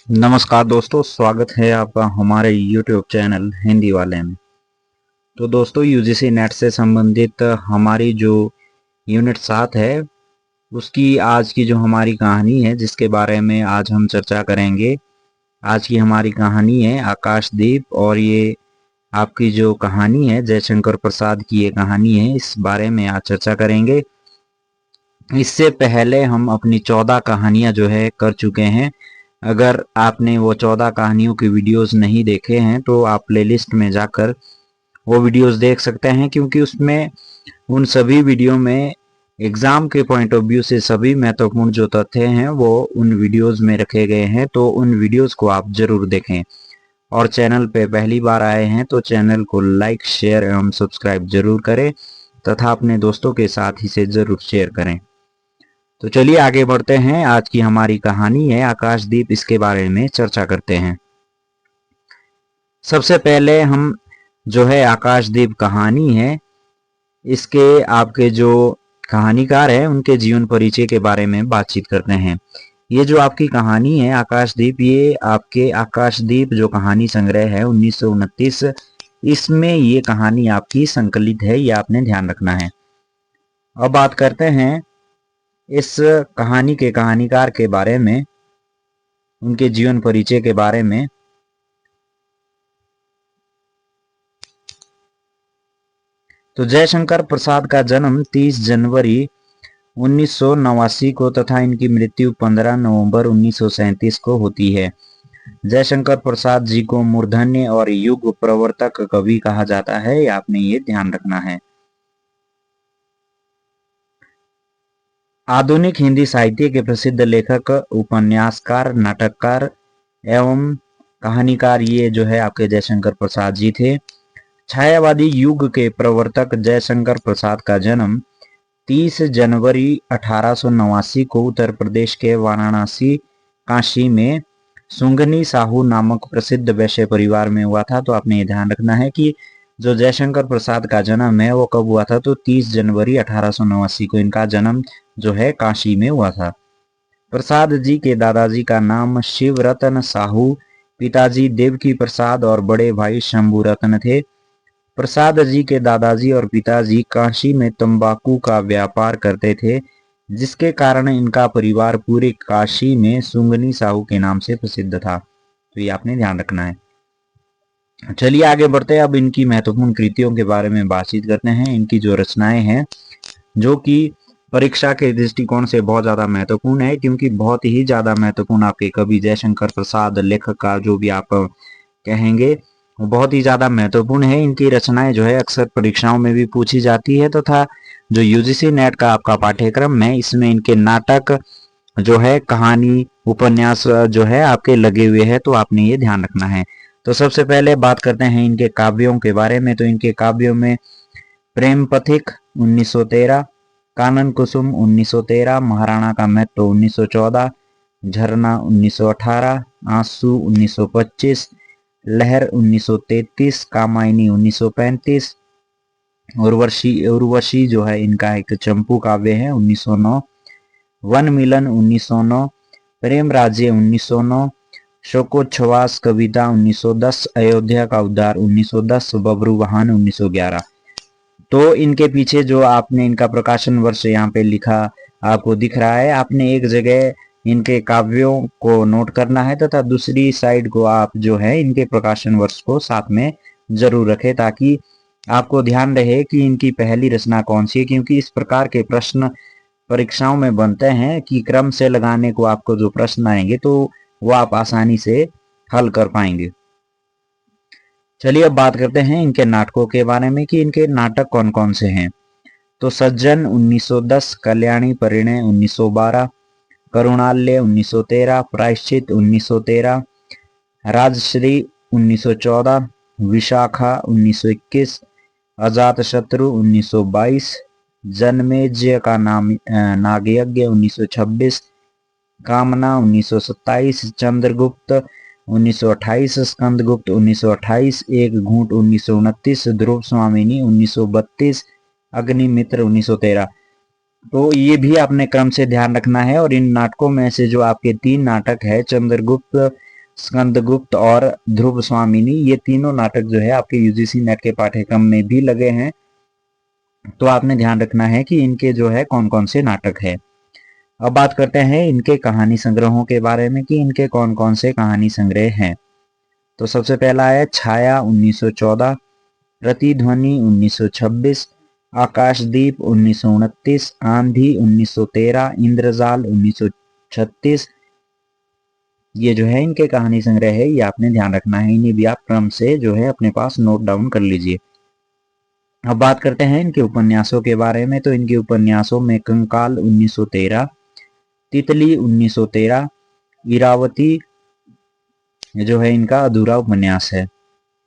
नमस्कार दोस्तों, स्वागत है आपका हमारे YouTube चैनल हिंदी वाले में। तो दोस्तों, यूजीसी नेट से संबंधित हमारी जो यूनिट 7 है उसकी आज की जो हमारी कहानी है जिसके बारे में आज हम चर्चा करेंगे। आज की हमारी कहानी है आकाशदीप और ये आपकी जो कहानी है जयशंकर प्रसाद की ये कहानी है, इस बारे में आज चर्चा करेंगे। इससे पहले हम अपनी 14 कहानियां जो है कर चुके हैं। अगर आपने वो 14 कहानियों की वीडियोस नहीं देखे हैं तो आप प्लेलिस्ट में जाकर वो वीडियोस देख सकते हैं, क्योंकि उसमें उन सभी वीडियो में एग्जाम के पॉइंट ऑफ व्यू से सभी महत्वपूर्ण जो तथ्य हैं वो उन वीडियोस में रखे गए हैं। तो उन वीडियोस को आप जरूर देखें और चैनल पे पहली बार आए हैं तो चैनल को लाइक, शेयर एवं सब्सक्राइब जरूर करें तथा अपने दोस्तों के साथ इसे जरूर शेयर करें। तो चलिए आगे बढ़ते हैं। आज की हमारी कहानी है आकाशदीप, इसके बारे में चर्चा करते हैं। सबसे पहले हम जो है आकाशदीप कहानी है इसके आपके जो कहानीकार हैं उनके जीवन परिचय के बारे में बातचीत करते हैं। ये जो आपकी कहानी है आकाशदीप, ये आपके आकाशदीप जो कहानी संग्रह है 1929, इसमें ये कहानी आपकी संकलित है, ये आपने ध्यान रखना है। अब बात करते हैं इस कहानी के कहानीकार के बारे में, उनके जीवन परिचय के बारे में। तो जयशंकर प्रसाद का जन्म 30 जनवरी 1989 को तथा इनकी मृत्यु 15 नवंबर 1937 को होती है। जयशंकर प्रसाद जी को मूर्धन्य और युग प्रवर्तक कवि कहा जाता है, आपने ये ध्यान रखना है। आधुनिक हिंदी साहित्य के प्रसिद्ध लेखक, उपन्यासकार, नाटककार एवं कहानीकार ये जो है आपके जयशंकर प्रसाद जी थे। छायावादी युग के प्रवर्तक जयशंकर प्रसाद का जन्म 30 जनवरी 1889 को उत्तर प्रदेश के वाराणसी काशी में सुंगनी साहू नामक प्रसिद्ध वैश्य परिवार में हुआ था। तो आपने ये ध्यान रखना है कि जो जयशंकर प्रसाद का जन्म है वो कब हुआ था, तो 30 जनवरी 1889 को इनका जन्म जो है काशी में हुआ था। प्रसाद जी के दादाजी का नाम शिव रतन साहू, पिताजी देवकी प्रसाद और बड़े भाई शंभू रतन थे। प्रसाद जी के दादाजी और पिताजी काशी में तंबाकू का व्यापार करते थे, जिसके कारण इनका परिवार पूरे काशी में सुंगनी साहू के नाम से प्रसिद्ध था। तो ये आपने ध्यान रखना है। चलिए आगे बढ़ते हैं। अब इनकी महत्वपूर्ण कृतियों के बारे में बातचीत करते हैं। इनकी जो रचनाएं हैं जो कि परीक्षा के दृष्टिकोण से बहुत ज्यादा महत्वपूर्ण है, क्योंकि बहुत ही ज्यादा महत्वपूर्ण आपके कवि जयशंकर प्रसाद लेखक का जो भी आप कहेंगे वो बहुत ही ज्यादा महत्वपूर्ण है। इनकी रचनाएं जो है अक्सर परीक्षाओं में भी पूछी जाती है तथा जो यूजीसी नेट का आपका पाठ्यक्रम है इसमें इनके नाटक जो है, कहानी, उपन्यास जो है आपके लगे हुए हैं, तो आपने ये ध्यान रखना है। तो सबसे पहले बात करते हैं इनके काव्यों के बारे में। तो इनके काव्यों में प्रेम पथिक 1913, कानन कुसुम 1913, महाराणा का महत्व 1914, झरना 1918, आंसू 1925, लहर 1933, कामायनी 1935, उर्वशी जो है इनका एक चंपू काव्य है 1909, वन मिलन 1909, प्रेम राज्य 1909, शोकोच्छ्वास कविता 1910, अयोध्या का उद्धार 1910, बबरू वाहन 1911। तो इनके पीछे जो आपने इनका प्रकाशन वर्ष यहाँ पे लिखा आपको दिख रहा है, आपने एक जगह इनके काव्यों को नोट करना है तथा दूसरी साइड को आप जो है इनके प्रकाशन वर्ष को साथ में जरूर रखें, ताकि आपको ध्यान रहे कि इनकी पहली रचना कौन सी है। क्योंकि इस प्रकार के प्रश्न परीक्षाओं में बनते हैं कि क्रम से लगाने को आपको जो प्रश्न आएंगे तो वो आप आसानी से हल कर पाएंगे। चलिए अब बात करते हैं इनके नाटकों के बारे में कि इनके नाटक कौन कौन से हैं। तो सज्जन 1910, कल्याणी परिणय 1912, करुणाल्य 1913, प्रायश्चित 1913, राजश्री 1914, विशाखा 1921, अजातशत्रु 1922, जन्मेजय का नागयज्ञ 1926, कामना 1927, चंद्रगुप्त 1928, स्कंदगुप्त 1928, एक घूंट 1929, ध्रुव स्वामिनी 1932, अग्निमित्र 1913। तो ये भी आपने क्रम से ध्यान रखना है। और इन नाटकों में से जो आपके 3 नाटक है, चंद्रगुप्त स्कंदगुप्त और ध्रुव स्वामिनी, ये तीनों नाटक जो है आपके यूजीसी नेट के पाठ्यक्रम में भी लगे हैं। तो आपने ध्यान रखना है कि इनके जो है कौन कौन से नाटक है। अब बात करते हैं इनके कहानी संग्रहों के बारे में कि इनके कौन कौन से कहानी संग्रह हैं। तो सबसे पहला है छाया 1914, प्रतिध्वनि 1926, आकाशदीप 1929, आंधी 1913, इंद्रजाल 1936। ये जो है इनके कहानी संग्रह है, ये आपने ध्यान रखना है, इन्हें भी आप क्रम से जो है अपने पास नोट डाउन कर लीजिए। अब बात करते हैं इनके उपन्यासों के बारे में। तो इनके उपन्यासों में कंकाल 1913, तितली 1913, इरावती जो है इनका अधूरा उपन्यास है।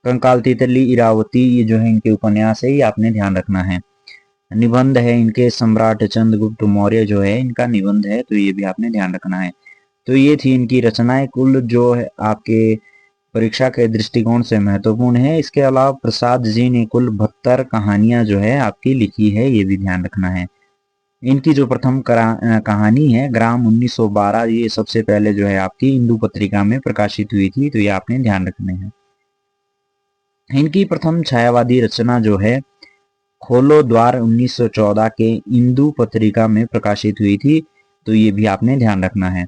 कंकाल, तितली, इरावती ये जो है इनके उपन्यास है, ये आपने ध्यान रखना है। निबंध है इनके सम्राट चंद्रगुप्त मौर्य जो है इनका निबंध है, तो ये भी आपने ध्यान रखना है। तो ये थी इनकी रचनाएं, कुल जो है आपके परीक्षा के दृष्टिकोण से महत्वपूर्ण है। इसके अलावा प्रसाद जी ने कुल 72 कहानियां जो है आपकी लिखी है, ये भी ध्यान रखना है। इनकी जो प्रथम कहानी है ग्राम 1912, ये सबसे पहले जो है आपकी हिंदू पत्रिका में प्रकाशित हुई थी, तो ये आपने ध्यान रखने हैं। इनकी प्रथम छायावादी रचना जो है खोलो द्वार 1914 के हिंदू पत्रिका में प्रकाशित हुई थी, तो ये भी आपने ध्यान रखना है।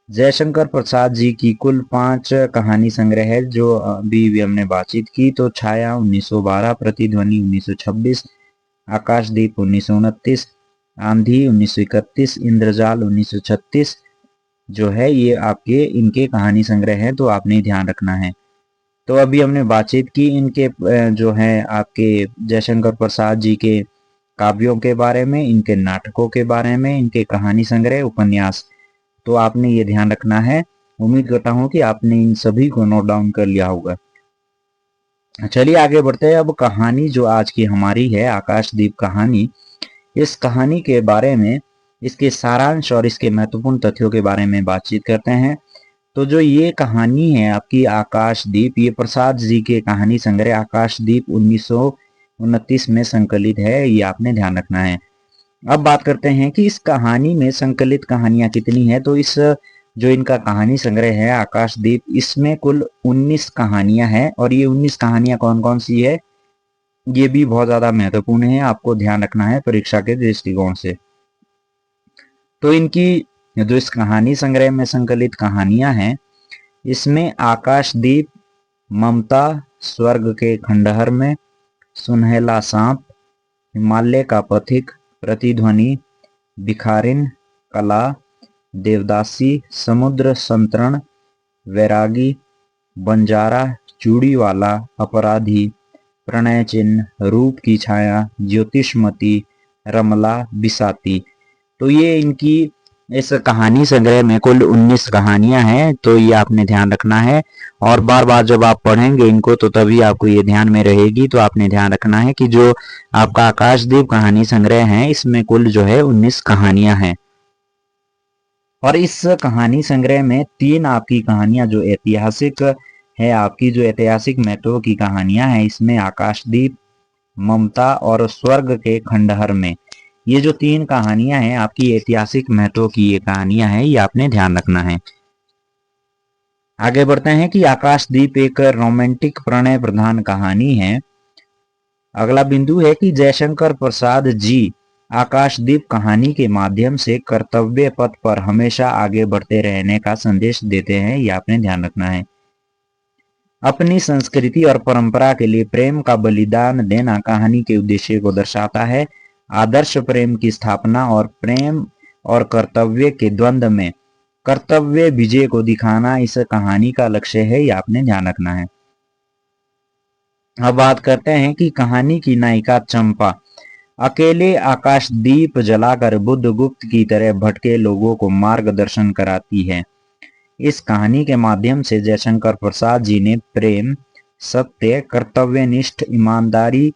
जयशंकर प्रसाद जी की कुल 5 कहानी संग्रह है जो अभी हमने बातचीत की। तो छाया 1912, प्रतिध्वनि 1926, आकाशदीप 1929, आंधी 1931, इंद्रजाल 1936 जो है ये आपके इनके कहानी संग्रह है, तो आपने ध्यान रखना है। तो अभी हमने बातचीत की इनके जो है आपके जयशंकर प्रसाद जी के काव्यों के बारे में, इनके नाटकों के बारे में, इनके कहानी संग्रह, उपन्यास। तो आपने ये ध्यान रखना है। उम्मीद करता हूँ कि आपने इन सभी को नोट डाउन कर लिया होगा। चलिए आगे बढ़ते हैं। अब कहानी जो आज की हमारी है आकाशदीप कहानी, इस कहानी के बारे में, इसके सारांश और इसके महत्वपूर्ण तथ्यों के बारे में बातचीत करते हैं। तो जो ये कहानी है आपकी आकाशदीप, ये प्रसाद जी के कहानी संग्रह आकाशदीप 1929 में संकलित है, ये आपने ध्यान रखना है। अब बात करते हैं कि इस कहानी में संकलित कहानियां कितनी है। तो इस जो इनका कहानी संग्रह है आकाशदीप, इसमें कुल 19 कहानियां हैं, और ये 19 कहानियां कौन कौन सी है ये भी बहुत ज्यादा महत्वपूर्ण है, आपको ध्यान रखना है परीक्षा के दृष्टिकोण से। तो इनकी जो इस कहानी संग्रह में संकलित कहानियां हैं, इसमें आकाशदीप, ममता, स्वर्ग के खंडहर में, सुनहला सांप, हिमालय का पथिक, प्रतिध्वनि, भिखारिन, कला, देवदासी, समुद्र संतरण, वैरागी, बंजारा, चूड़ीवाला, अपराधी, प्रणय चिन्ह, रूप की छाया, ज्योतिषमती, रमला, बिसाती। तो ये इनकी इस कहानी संग्रह में कुल 19 कहानियां हैं, तो ये आपने ध्यान रखना है। और बार बार जब आप पढ़ेंगे इनको तो तभी आपको ये ध्यान में रहेगी। तो आपने ध्यान रखना है कि जो आपका आकाशदीप कहानी संग्रह है इसमें कुल जो है 19 कहानियां हैं। और इस कहानी संग्रह में 3 आपकी कहानियां जो ऐतिहासिक है, आपकी जो ऐतिहासिक महत्व की कहानियां हैं, इसमें आकाशदीप, ममता और स्वर्ग के खंडहर में, ये जो 3 कहानियां हैं आपकी ऐतिहासिक महत्व की ये कहानियां हैं, ये आपने ध्यान रखना है। आगे बढ़ते हैं कि आकाशदीप एक रोमांटिक प्रणय प्रधान कहानी है। अगला बिंदु है कि जयशंकर प्रसाद जी आकाशदीप कहानी के माध्यम से कर्तव्य पथ पर हमेशा आगे बढ़ते रहने का संदेश देते हैं, ये आपने ध्यान रखना है। अपनी संस्कृति और परंपरा के लिए प्रेम का बलिदान देना कहानी के उद्देश्य को दर्शाता है। आदर्श प्रेम की स्थापना और प्रेम और कर्तव्य के द्वंद्व में कर्तव्य विजय को दिखाना इस कहानी का लक्ष्य है, ये आपने ध्यान रखना है। अब बात करते हैं कि कहानी की नायिका चंपा अकेले आकाशदीप जलाकर बुद्धगुप्त की तरह भटके लोगों को मार्गदर्शन कराती है। इस कहानी के माध्यम से जयशंकर प्रसाद जी ने प्रेम, सत्य, कर्तव्यनिष्ठ, ईमानदारी,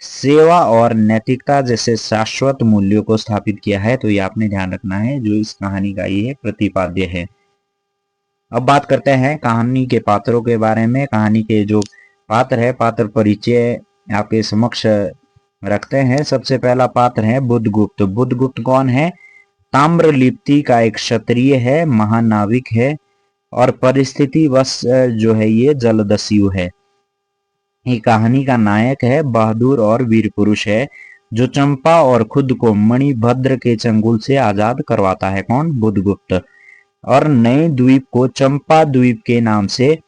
सेवा और नैतिकता जैसे शाश्वत मूल्यों को स्थापित किया है, तो ये आपने ध्यान रखना है, जो इस कहानी का ये प्रतिपाद्य है। अब बात करते हैं कहानी के पात्रों के बारे में। कहानी के जो पात्र है, पात्र परिचय आपके समक्ष रखते हैं। सबसे पहला पात्र है बुद्धगुप्त। बुद्धगुप्त कौन है? ताम्रलिप्ति का एक क्षत्रिय है, महानाविक है, और परिस्थितिवश जो है ये जलदस्यु है। ये कहानी का नायक है बहादुर और वीर पुरुष है जो चंपा और खुद को मणिभद्र के चंगुल से आजाद करवाता है। कौन? बुधगुप्त। और नए द्वीप को चंपा द्वीप के नाम से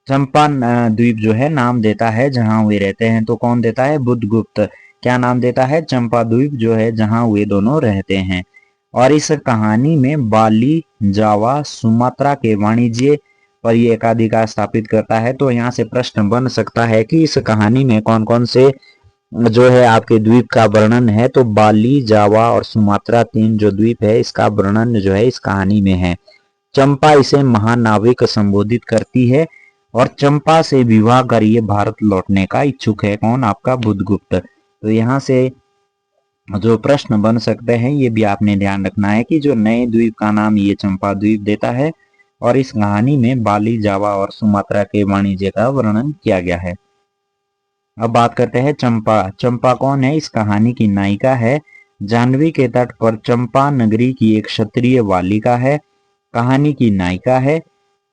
चंपा द्वीप जो है नाम देता है जहां वे रहते हैं। तो कौन देता है? बुधगुप्त। क्या नाम देता है? चंपा द्वीप जो है जहां वे दोनों रहते हैं। और इस कहानी में बाली, जावा, सुमात्रा के वाणिज्य पर ये एकाधिकार स्थापित करता है। तो यहाँ से प्रश्न बन सकता है कि इस कहानी में कौन कौन से जो है आपके द्वीप का वर्णन है। तो बाली, जावा और सुमात्रा तीन जो द्वीप है इसका वर्णन जो है इस कहानी में है। चंपा इसे महानाविक संबोधित करती है और चंपा से विवाह कर ये भारत लौटने का इच्छुक है। कौन? आपका बुधगुप्त। तो यहाँ से जो प्रश्न बन सकते हैं ये भी आपने ध्यान रखना है कि जो नए द्वीप का नाम ये चंपा द्वीप देता है और इस कहानी में बाली, जावा और सुमात्रा के वाणिज्य का वर्णन किया गया है। अब बात करते हैं चंपा। चंपा कौन है? इस कहानी की नायिका है। जाह्नवी के तट पर चंपा नगरी की एक क्षत्रिय बालिका है। कहानी की नायिका है।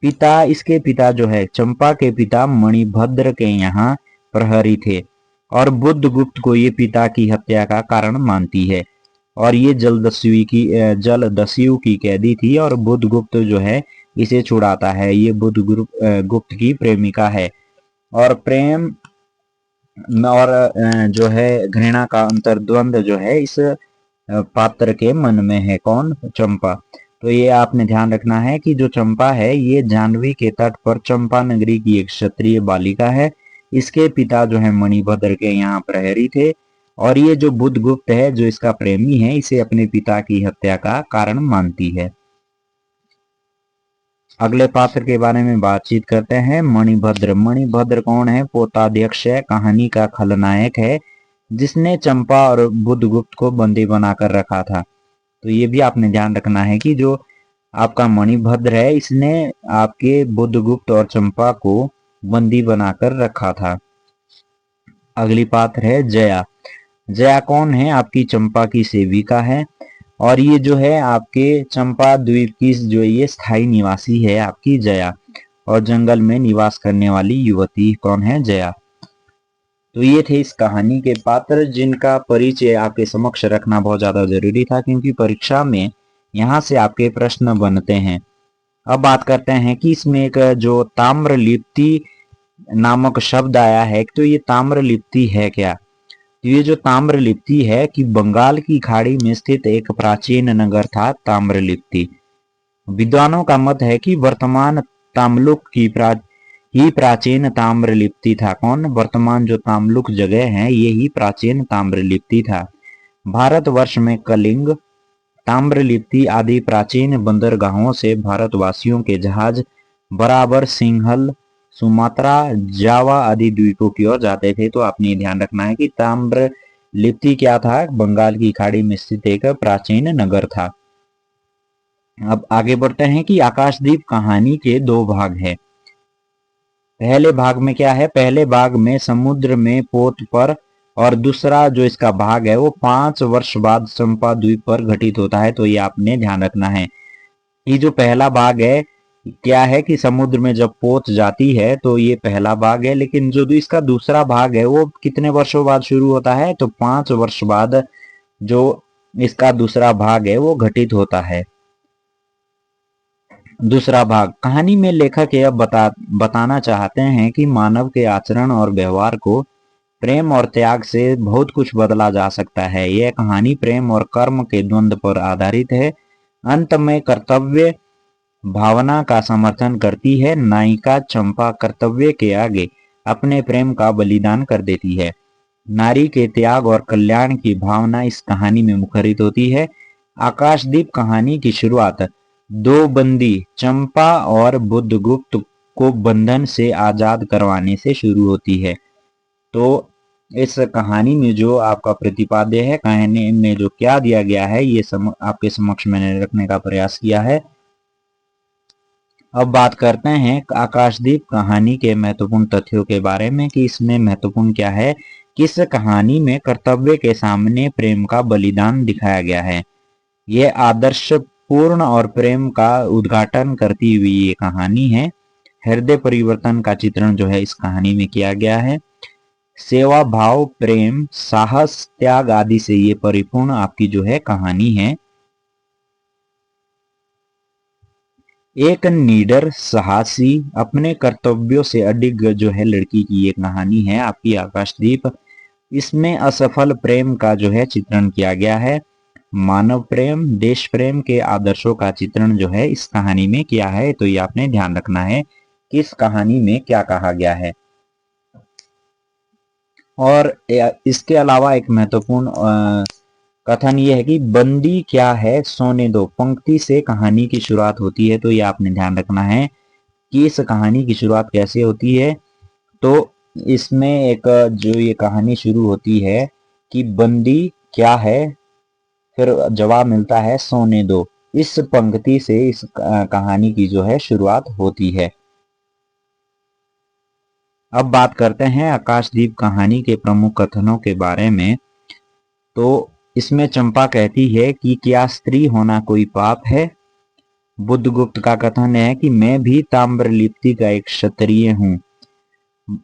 पिता, इसके पिता जो है चंपा के पिता मणिभद्र के यहाँ प्रहरी थे और बुधगुप्त को ये पिता की हत्या का कारण मानती है और ये जलदस्यु की कैदी थी और बुधगुप्त जो है इसे छुड़ाता है। ये बुधगुप्त की प्रेमिका है और प्रेम और जो है घृणा का अंतर्द्वंद जो है इस पात्र के मन में है। कौन? चंपा। तो ये आपने ध्यान रखना है कि जो चंपा है ये जाह्नवी के तट पर चंपा नगरी की एक क्षत्रिय बालिका है। इसके पिता जो है मणिभद्र के यहाँ प्रहरी थे और ये जो बुधगुप्त है जो इसका प्रेमी है इसे अपने पिता की हत्या का कारण मानती है। अगले पात्र के बारे में बातचीत करते हैं। मणिभद्र। मणिभद्र कौन है? पोताध्यक्ष है, कहानी का खलनायक है जिसने चंपा और बुधगुप्त को बंदी बनाकर रखा था। तो ये भी आपने ध्यान रखना है कि जो आपका मणिभद्र है इसने आपके बुधगुप्त और चंपा को बंदी बनाकर रखा था। अगली पात्र है जया। जया कौन है? आपकी चंपा की सेविका है और ये जो है आपके चंपा द्वीप की जो ये स्थायी निवासी है आपकी जया और जंगल में निवास करने वाली युवती कौन है? जया। तो ये थे इस कहानी के पात्र जिनका परिचय आपके समक्ष रखना बहुत ज्यादा जरूरी था क्योंकि परीक्षा में यहाँ से आपके प्रश्न बनते हैं। अब बात करते हैं कि इसमें एक जो ताम्रलिप्ति नामक शब्द आया है तो ये ताम्रलिप्ति है क्या? तो ये जो ताम्रलिप्ति है कि बंगाल की खाड़ी में स्थित एक प्राचीन नगर था ताम्रलिप्ति। विद्वानों का मत है कि वर्तमान ताम्लुक की प्राचीन ताम्रलिप्ति था। कौन? वर्तमान जो ताम्लुक जगह है ये ही प्राचीन ताम्रलिप्ति था। भारतवर्ष में कलिंग, ताम्रलिप्ति आदि प्राचीन बंदरगाहों से भारतवासियों के जहाज बराबर सिंहल, सुमात्रा, जावा आदि द्वीपों की ओर जाते थे। तो आपने ध्यान रखना है कि ताम्रलिप्ति क्या था? बंगाल की खाड़ी में स्थित एक प्राचीन नगर था। अब आगे बढ़ते हैं कि आकाशदीप कहानी के दो भाग हैं। पहले भाग में क्या है? पहले भाग में समुद्र में पोत पर और दूसरा जो इसका भाग है वो 5 वर्ष बाद चंपा द्वीप पर घटित होता है। तो ये आपने ध्यान रखना है कि जो पहला भाग है क्या है कि समुद्र में जब पोत जाती है तो ये पहला भाग है, लेकिन जो इसका दूसरा भाग है वो कितने वर्षों बाद शुरू होता है? तो 5 वर्ष बाद जो इसका दूसरा भाग है वो घटित होता है। दूसरा भाग कहानी में लेखक यह बताना चाहते हैं कि मानव के आचरण और व्यवहार को प्रेम और त्याग से बहुत कुछ बदला जा सकता है। यह कहानी प्रेम और कर्म के द्वंद्व पर आधारित है। अंत में कर्तव्य भावना का समर्थन करती है। नायिका चंपा कर्तव्य के आगे अपने प्रेम का बलिदान कर देती है। नारी के त्याग और कल्याण की भावना इस कहानी में मुखरित होती है। आकाशदीप कहानी की शुरुआत दो बंदी चंपा और बुधगुप्त को बंधन से आजाद करवाने से शुरू होती है। तो इस कहानी में जो आपका प्रतिपाद्य है, कहानी में जो क्या दिया गया है ये आपके समक्ष मैंने रखने का प्रयास किया है। अब बात करते हैं आकाशदीप कहानी के महत्वपूर्ण तथ्यों के बारे में कि इसमें महत्वपूर्ण क्या है। किस कहानी में कर्तव्य के सामने प्रेम का बलिदान दिखाया गया है। यह आदर्श पूर्ण और प्रेम का उद्घाटन करती हुई ये कहानी है। हृदय परिवर्तन का चित्रण जो है इस कहानी में किया गया है। सेवा भाव, प्रेम, साहस, त्याग आदि से ये परिपूर्ण आपकी जो है कहानी है। एक निडर साहसी अपने कर्तव्यों से अडिग जो है लड़की की ये कहानी है आपकी आकाशदीप। इसमें असफल प्रेम का जो है चित्रण किया गया है। मानव प्रेम, देश प्रेम के आदर्शों का चित्रण जो है इस कहानी में किया है। तो ये आपने ध्यान रखना है कि इस कहानी में क्या कहा गया है। और इसके अलावा एक महत्वपूर्ण कथन ये है कि बंदी क्या है सोने दो पंक्ति से कहानी की शुरुआत होती है। तो ये आपने ध्यान रखना है कि इस कहानी की शुरुआत कैसे होती है। तो इसमें एक जो ये कहानी शुरू होती है कि बंदी क्या है, फिर जवाब मिलता है सोने दो। इस पंक्ति से इस कहानी की जो है शुरुआत होती है। अब बात करते हैं आकाशदीप कहानी के प्रमुख कथनों के बारे में। तो इसमें चंपा कहती है कि क्या स्त्री होना कोई पाप है। बुद्धगुप्त का कथन है कि मैं भी ताम्रलिप्ति का एक क्षत्रिय हूँ।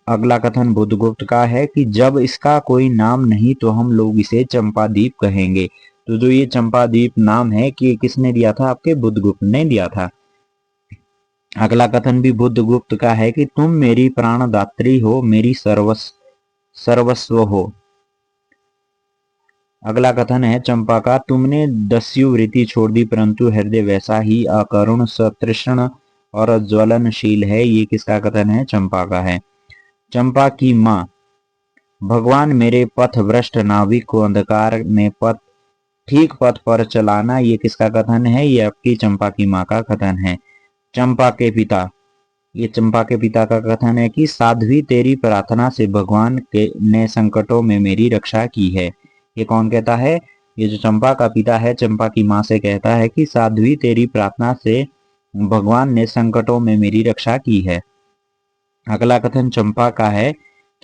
अगला कथन बुद्धगुप्त का है कि जब इसका कोई नाम नहीं तो हम लोग इसे चंपादीप कहेंगे। तो जो ये चंपादीप नाम है कि किसने दिया था, आपके बुद्धगुप्त ने दिया था। अगला कथन भी बुद्धगुप्त का है कि तुम मेरी प्राणदात्री हो, मेरी सर्वस्व हो। अगला कथन है चंपा का, तुमने दस्यु वृत्ति छोड़ दी परंतु हृदय वैसा ही अकरुण, सतृष्ण और ज्वलनशील है। ये किसका कथन है, चंपा का है। चंपा की माँ, भगवान मेरे पथ भ्रष्ट नाविक को अंधकार में ठीक पथ पर चलाना। ये किसका कथन है, ये आपकी चंपा की माँ का कथन है। चंपा के पिता, ये चंपा के पिता का कथन है कि साध्वी तेरी प्रार्थना से भगवान ने संकटों में मेरी रक्षा की है। ये कौन कहता है, ये जो चंपा का पिता है चंपा की माँ से कहता है कि साध्वी तेरी प्रार्थना से भगवान ने संकटों में मेरी रक्षा की है। अगला कथन चंपा का है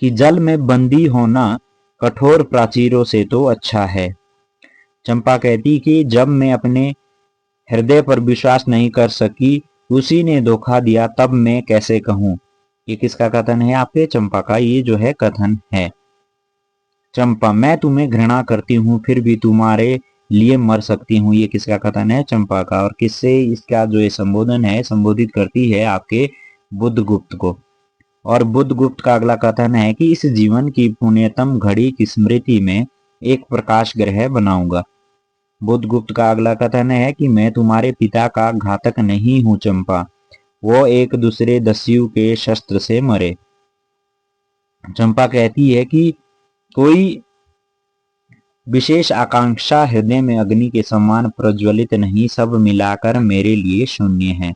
कि जल में बंदी होना कठोर प्राचीरों से तो अच्छा है। चंपा कहती कि जब मैं अपने हृदय पर विश्वास नहीं कर सकी, उसी ने धोखा दिया, तब मैं कैसे कहूं। ये किसका कथन है, आपके चंपा का ये जो है कथन है। चंपा, मैं तुम्हें घृणा करती हूँ फिर भी तुम्हारे लिए मर सकती हूँ। ये किसका कथन है, चंपा का। और किससे इसका जो ये संबोधन है, संबोधित करती है आपके बुद्धगुप्त को। और बुद्धगुप्त का अगला कथन है कि इस जीवन की पुण्यतम घड़ी की स्मृति में एक प्रकाश ग्रह बनाऊंगा। बुद्धगुप्त का अगला कथन है कि मैं तुम्हारे पिता का घातक नहीं हूं चंपा, वो एक दूसरे दस्यु के शस्त्र से मरे। चंपा कहती है कि कोई विशेष आकांक्षा हृदय में अग्नि के समान प्रज्वलित नहीं, सब मिलाकर मेरे लिए शून्य है।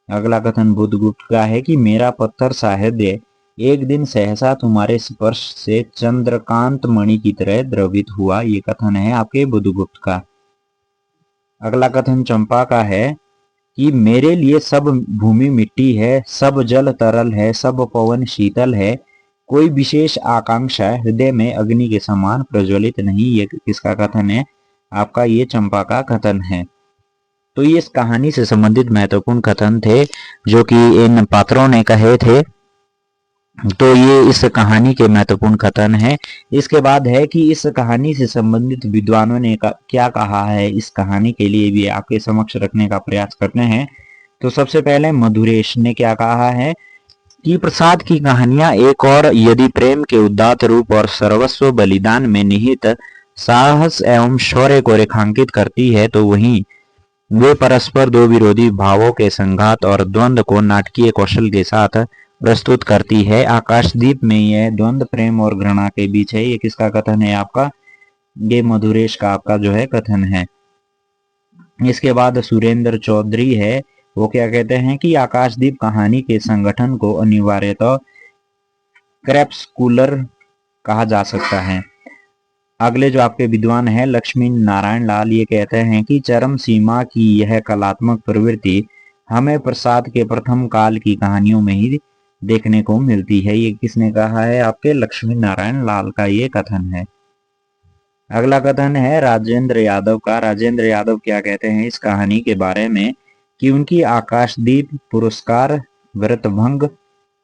अगला कथन बुद्धगुप्त का है कि मेरा पत्थर सा हृदय एक दिन सहसा तुम्हारे स्पर्श से चंद्रकांत मणि की तरह द्रवित हुआ। ये कथन है आपके बुद्धगुप्त का। अगला कथन चंपा का है कि मेरे लिए सब भूमि मिट्टी है, सब जल तरल है, सब पवन शीतल है, कोई विशेष आकांक्षा हृदय में अग्नि के समान प्रज्वलित नहीं। ये किसका कथन है, आपका ये चंपा का कथन है। तो ये इस कहानी से संबंधित महत्वपूर्ण कथन थे जो कि इन पात्रों ने कहे थे। तो ये इस कहानी के महत्वपूर्ण कथन है। इसके बाद है कि इस कहानी से संबंधित विद्वानों ने क्या कहा है, इस कहानी के लिए भी आपके समक्ष रखने का प्रयास करते हैं। तो सबसे पहले मधुरेश ने क्या कहा है कि प्रसाद की कहानियां एक और यदि प्रेम के उदात्त रूप और सर्वस्व बलिदान में निहित साहस एवं शौर्य को रेखांकित करती है, तो वहीं वे परस्पर दो विरोधी भावों के संघात और द्वंद्व को नाटकीय कौशल के साथ प्रस्तुत करती है। आकाशदीप में यह द्वंद्व प्रेम और घृणा के बीच है। ये किसका कथन है, आपका ये मधुरेश का आपका जो है कथन है। इसके बाद सुरेंद्र चौधरी है, वो क्या कहते हैं कि आकाशदीप कहानी के संगठन को अनिवार्यतः क्रैप्सकुलर कहा जा सकता है। अगले जो आपके विद्वान है लक्ष्मी नारायण लाल, ये कहते हैं कि चरम सीमा की यह कलात्मक प्रवृत्ति हमें प्रसाद के प्रथम काल की कहानियों में ही देखने को मिलती है। ये किसने कहा है, आपके लक्ष्मी नारायण लाल का ये कथन है। अगला कथन है राजेंद्र यादव का। राजेंद्र यादव क्या कहते हैं इस कहानी के बारे में कि उनकी आकाशदीप, पुरस्कार, व्रतभंग,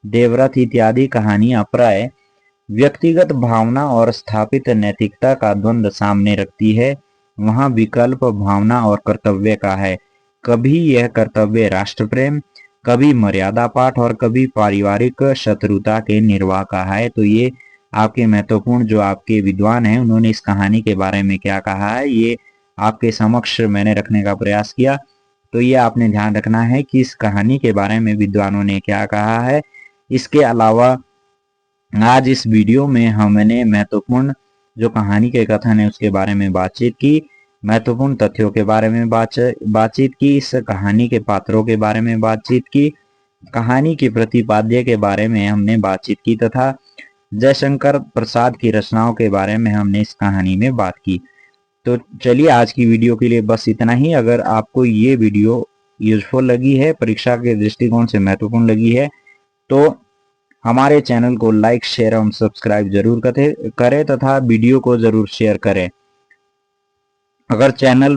देवरथ इत्यादि कहानियां प्राय व्यक्तिगत भावना और स्थापित नैतिकता का द्वंद्व सामने रखती है। वहां विकल्प भावना और कर्तव्य का है। कभी यह कर्तव्य राष्ट्र प्रेम, कभी मर्यादा पाठ और कभी पारिवारिक शत्रुता के निर्वाह का है। तो ये आपके महत्वपूर्ण जो आपके विद्वान हैं उन्होंने इस कहानी के बारे में क्या कहा है, ये आपके समक्ष मैंने रखने का प्रयास किया। तो ये आपने ध्यान रखना है कि इस कहानी के बारे में विद्वानों ने क्या कहा है। इसके अलावा आज इस वीडियो में हमने महत्वपूर्ण जो कहानी के कथन है उसके बारे में बातचीत की, महत्वपूर्ण तथ्यों के बारे में बातचीत की, इस कहानी के पात्रों के बारे में बातचीत की, कहानी के प्रतिपाद्य के बारे में हमने बातचीत की तथा जयशंकर प्रसाद की रचनाओं के बारे में हमने इस कहानी में बात की। तो चलिए आज की वीडियो के लिए बस इतना ही। अगर आपको ये वीडियो यूजफुल लगी है, परीक्षा के दृष्टिकोण से महत्वपूर्ण लगी है, तो हमारे चैनल को लाइक, शेयर एवं सब्सक्राइब जरूर करें तथा वीडियो को जरूर शेयर करें। अगर चैनल